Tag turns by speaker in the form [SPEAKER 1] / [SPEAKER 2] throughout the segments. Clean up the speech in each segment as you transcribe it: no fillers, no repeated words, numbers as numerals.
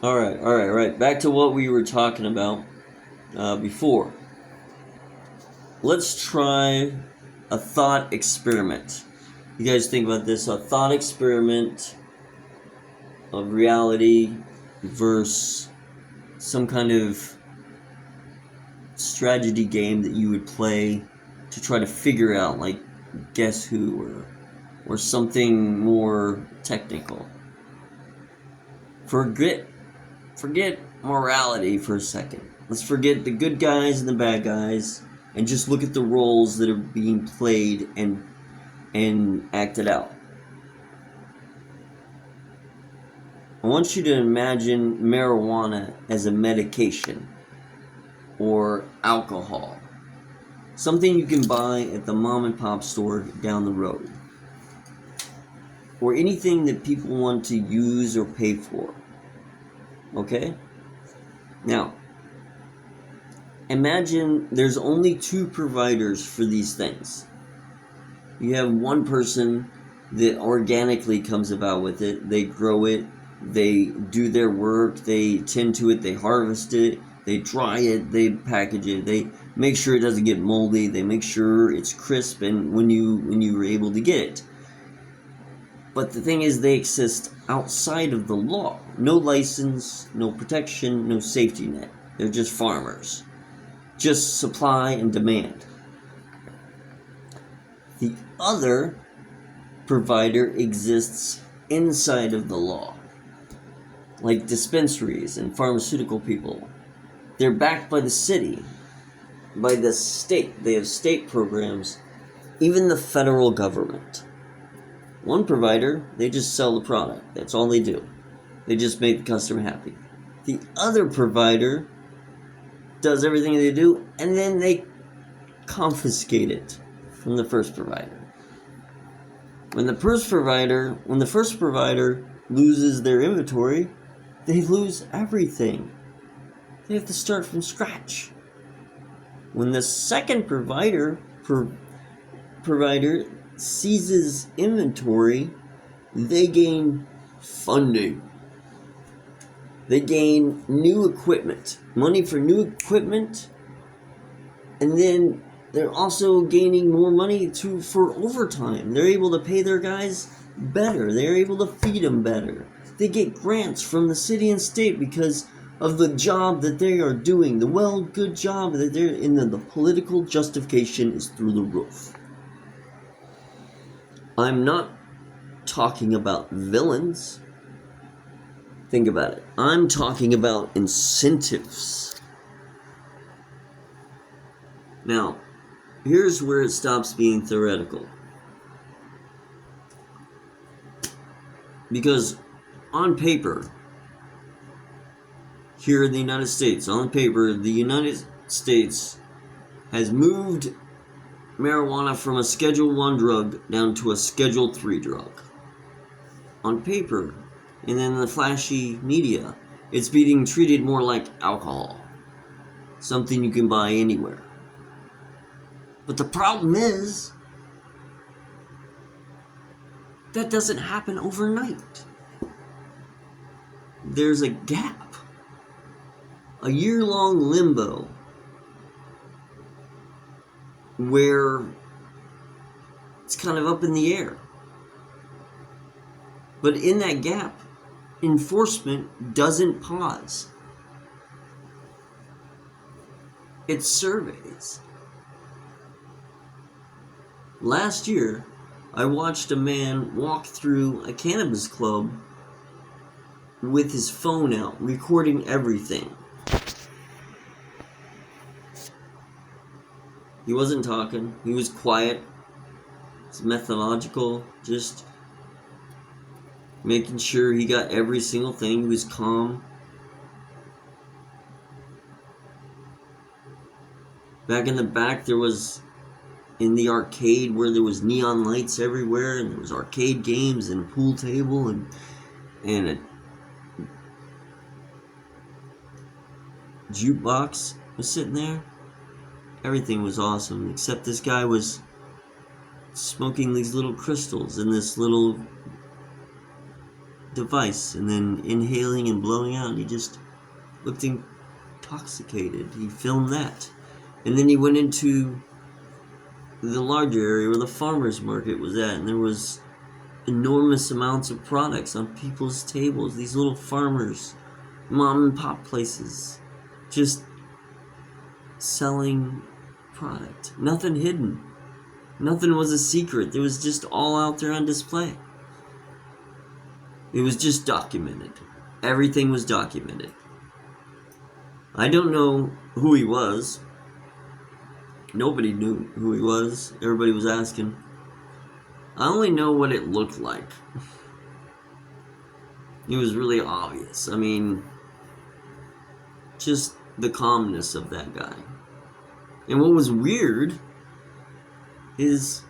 [SPEAKER 1] All right. Back to what we were talking about before. Let's try a thought experiment. You guys think about this: a thought experiment of reality versus some kind of strategy game that you would play to try to figure out, like, guess who, or something more technical. Forget morality for a second. Let's forget the good guys and the bad guys and just look at the roles that are being played and acted out. I want you to imagine marijuana as a medication or alcohol. Something you can buy at the mom and pop store down the road. Or anything that people want to use or pay for. Okay? Now, imagine there's only two providers for these things. You have one person that organically comes about with it. They grow it, they do their work, they tend to it, they harvest it, they dry it, they package it, they make sure it doesn't get moldy, they make sure it's crisp and when you were able to get it. But the thing is, they exist outside of the law. No license, no protection, no safety net. They're just farmers. Just supply and demand. The other provider exists inside of the law, like dispensaries and pharmaceutical people. They're backed by the city, by the state. They have state programs, even the federal government. One provider, they just sell the product. That's all they do. They just make the customer happy. The other provider does everything they do, and then they confiscate it from the first provider. When the first provider loses their inventory, they lose everything. They have to start from scratch. When the second provider seizes inventory, they gain funding. They gain new equipment, money for new equipment, and then they're also gaining more money for overtime. They're able to pay their guys better. They're able to feed them better. They get grants from the city and state because of the job that they are doing, the good job that they're in. The political justification is through the roof. I'm not talking about villains. Think about it. I'm talking about incentives. Now, here's where it stops being theoretical. Because on paper, here in the United States, the United States has moved marijuana from a Schedule 1 drug down to a Schedule 3 drug. On paper, and then in the flashy media, it's being treated more like alcohol. Something you can buy anywhere. But the problem is, that doesn't happen overnight. There's a gap. A year-long limbo where it's kind of up in the air. But in that gap, enforcement doesn't pause. It surveys. Last year, I watched a man walk through a cannabis club with his phone out, recording everything. He wasn't talking. He was quiet. It's methodological, just making sure he got every single thing. He was calm. Back in the back, there was, in the arcade where there was neon lights everywhere, and there was arcade games and a pool table and a jukebox was sitting there. Everything was awesome, except this guy was smoking these little crystals in this little device and then inhaling and blowing out. He just looked intoxicated. He filmed that. And then he went into the larger area where the farmer's market was at, and there was enormous amounts of products on people's tables. These little farmers, mom and pop places, just selling product. Nothing hidden. Nothing was a secret. It was just all out there on display. It was just documented. Everything was documented. I don't know who he was. Nobody knew who he was. Everybody was asking. I only know what it looked like. It was really obvious. I mean, just the calmness of that guy. And what was weird is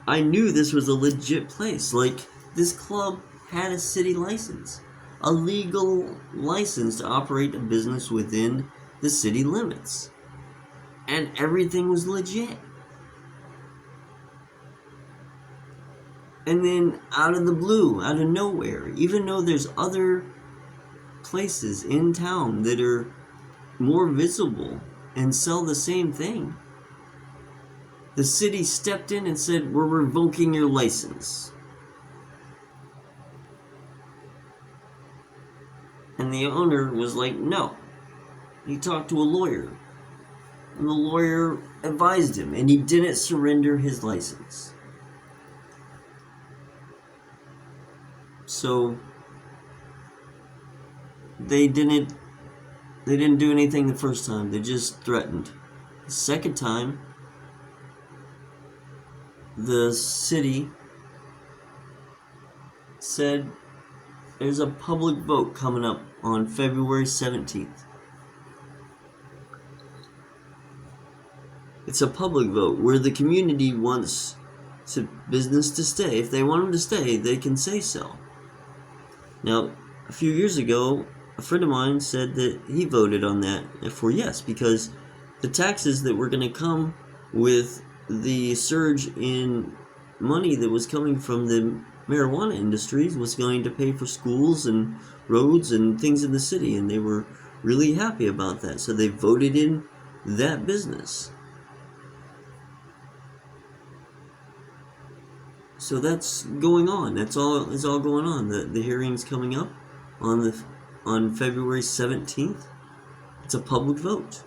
[SPEAKER 1] I knew this was a legit place. Like, this club had a city license, a legal license to operate a business within the city limits. And everything was legit. And then out of the blue, out of nowhere, even though there's other places in town that are more visible and sell the same thing, the city stepped in and said, "We're revoking your license." And the owner was like, "No." He talked to a lawyer. And the lawyer advised him, and he didn't surrender his license. So they didn't do anything the first time. They just threatened. The second time, the city said there's a public vote coming up on February 17th. It's a public vote where the community wants business to stay. If they want them to stay, they can say so. Now, a few years ago, a friend of mine said that he voted on that for yes, because the taxes that were going to come with the surge in money that was coming from the marijuana industries was going to pay for schools and roads and things in the city, and they were really happy about that. So they voted in that business. So that's going on. That's all is all going on. The hearing's coming up on February 17th. It's a public vote.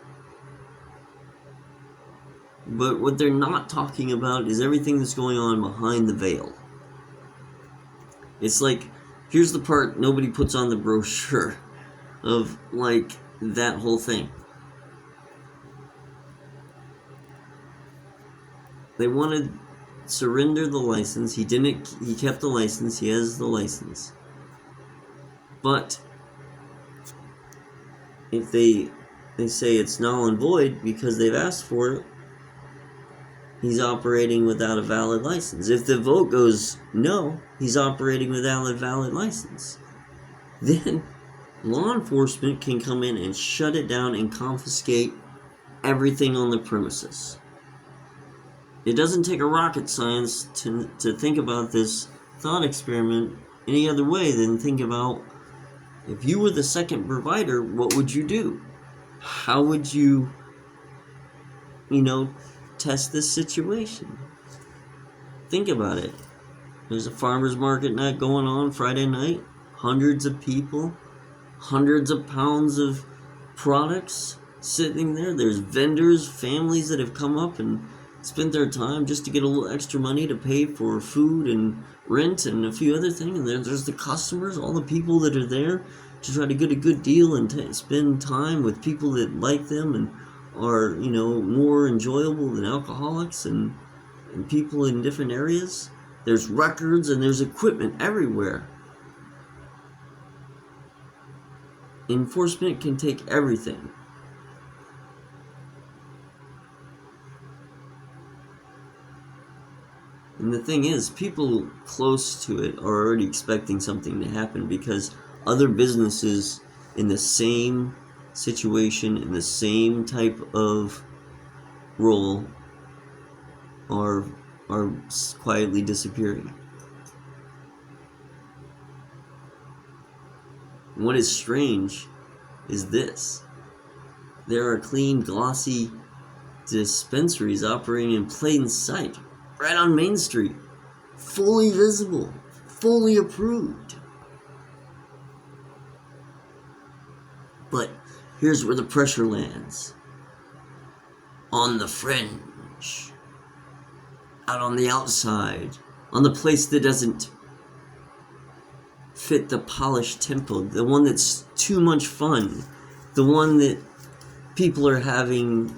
[SPEAKER 1] But what they're not talking about is everything that's going on behind the veil. It's like, here's the part nobody puts on the brochure of, like, that whole thing. They wanted surrender the license. He didn't. He kept the license. He has the license. But if they say it's null and void because they've asked for it, he's operating without a valid license. If the vote goes no, he's operating without a valid license. Then law enforcement can come in and shut it down and confiscate everything on the premises. It doesn't take a rocket science to think about this thought experiment any other way than think about, if you were the second provider, what would you do? How would you, test this situation? Think about it. There's a farmer's market night going on Friday night. Hundreds of people. Hundreds of pounds of products sitting there. There's vendors, families that have come up and spent their time just to get a little extra money to pay for food and rent and a few other things. And there's the customers, all the people that are there to try to get a good deal and spend time with people that like them and are, more enjoyable than alcoholics and people in different areas. There's records and there's equipment everywhere. Enforcement can take everything. And the thing is, people close to it are already expecting something to happen because other businesses in the same situation, in the same type of role, are quietly disappearing. what is strange is this. There are clean, glossy dispensaries operating in plain sight, right on Main Street, fully visible, fully approved. But here's where the pressure lands. On the fringe, out on the outside, on the place that doesn't fit the polished tempo, the one that's too much fun, the one that people are having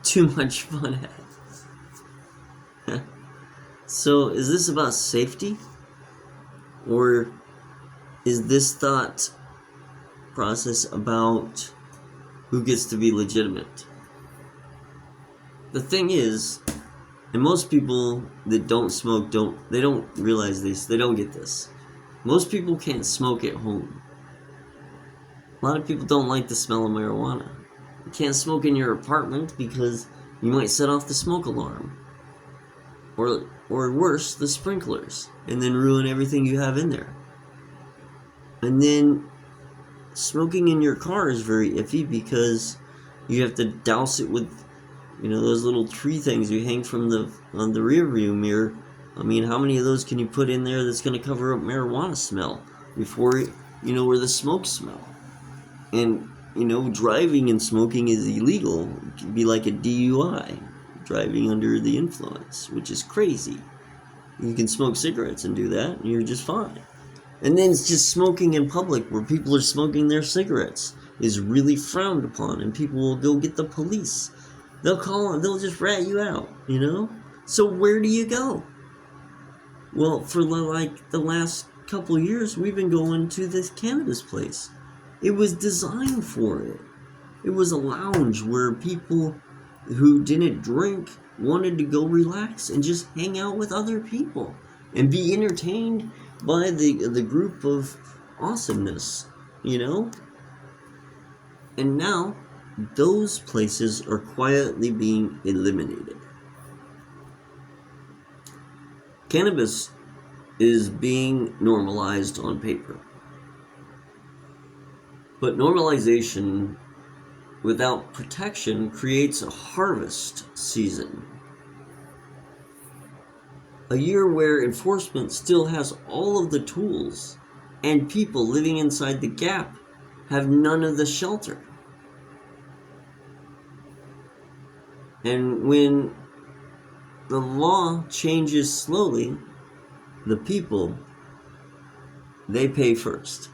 [SPEAKER 1] too much fun at. So, is this about safety? Or is this thought process about who gets to be legitimate? The thing is, and most people that don't smoke don't realize this, they don't get this. Most people can't smoke at home. A lot of people don't like the smell of marijuana. You can't smoke in your apartment because you might set off the smoke alarm. Or worse, the sprinklers, and then ruin everything you have in there. And then smoking in your car is very iffy because you have to douse it with, those little tree things you hang from on the rear view mirror. I mean, how many of those can you put in there that's going to cover up marijuana smell before where the smoke smell? And driving and smoking is illegal. It can be like a DUI, driving under the influence, which is crazy. You can smoke cigarettes and do that, and you're just fine. And then it's just smoking in public where people are smoking their cigarettes is really frowned upon, and people will go get the police. They'll just rat you out, So where do you go? Well, for the last couple years, we've been going to this cannabis place. It was designed for it. It was a lounge where people who didn't drink wanted to go relax and just hang out with other people and be entertained by the group of awesomeness, And now, those places are quietly being eliminated. Cannabis is being normalized on paper. But normalization without protection creates a harvest season. A year where enforcement still has all of the tools, and people living inside the gap have none of the shelter. And when the law changes slowly, the people, they pay first.